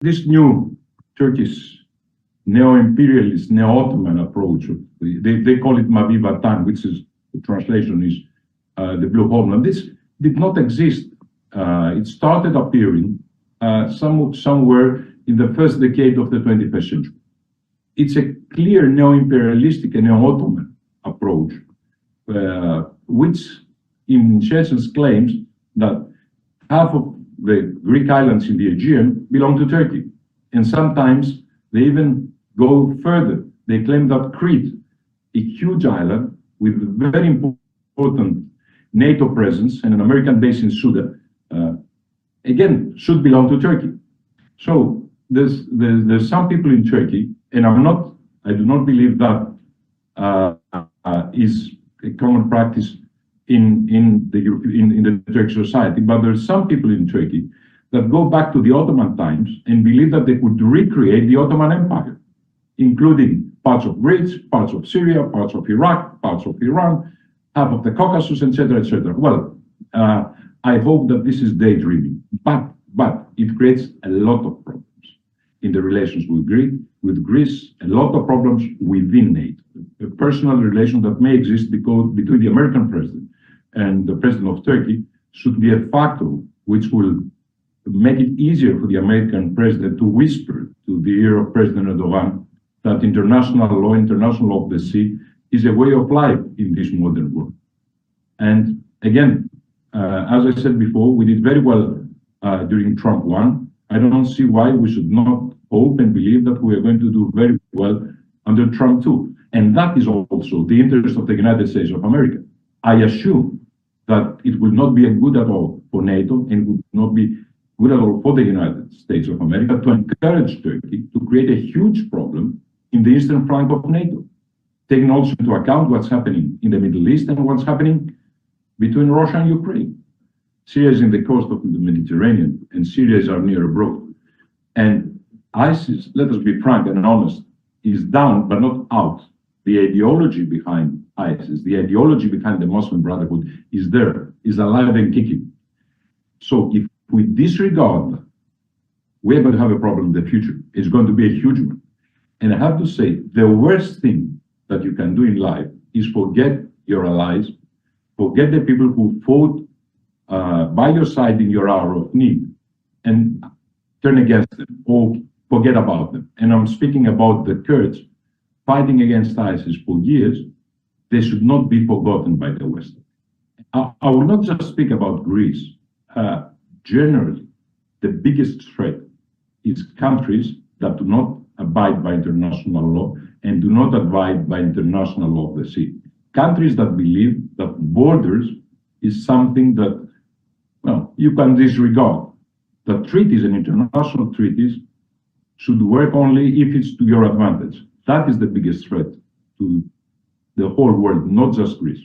this new Turkish neo-imperialist, neo-Ottoman approach. They call it Mavi Vatan, which is, the translation is the blue homeland. This did not exist. It started appearing somewhere in the first decade of the 21st century. It's a clear neo-imperialistic and neo-Ottoman approach, which in essence claims that half of the Greek islands in the Aegean belong to Turkey. And sometimes they even go further. They claim that Crete, a huge island with very important NATO presence and an American base in Sudan, again, should belong to Turkey. So there's some people in Turkey, and I do not believe that is a common practice in the Turkish society, but there's some people in Turkey that go back to the Ottoman times and believe that they could recreate the Ottoman Empire, including parts of Greece, parts of Syria, parts of Iraq, parts of Iran, half of the Caucasus, etc., etc. Well, I hope that this is daydreaming, but it creates a lot of problems in the relations with Greece, a lot of problems within NATO. A personal relation that may exist between the American president and the president of Turkey should be a factor which will make it easier for the American president to whisper to the ear of President Erdogan that international law, international law of the sea, is a way of life in this modern world. And again, as I said before, we did very well during Trump 1. I don't see why we should not hope and believe that we are going to do very well under Trump 2. And that is also the interest of the United States of America. I assume that it will not be good at all for NATO and would not be good at all for the United States of America to encourage Turkey to create a huge problem in the eastern flank of NATO, taking also into account what's happening in the Middle East and what's happening between Russia and Ukraine. Syria is in the coast of the Mediterranean, and Syria is our near abroad. And ISIS, let us be frank and honest, is down but not out. The ideology behind ISIS, the ideology behind the Muslim Brotherhood is there, is alive and kicking. So if we disregard that, we're going to have a problem in the future. It's going to be a huge one. And I have to say, the worst thing that you can do in life is forget your allies, forget the people who fought by your side in your hour of need, and turn against them or forget about them. And I'm speaking about the Kurds fighting against ISIS for years. They should not be forgotten by the West. I will not just speak about Greece. Generally, the biggest threat is countries that do not abide by international law and do not abide by international law of the sea. Countries that believe that borders is something that, well, you can disregard. That treaties and international treaties should work only if it's to your advantage. That is the biggest threat to the whole world, not just Greece.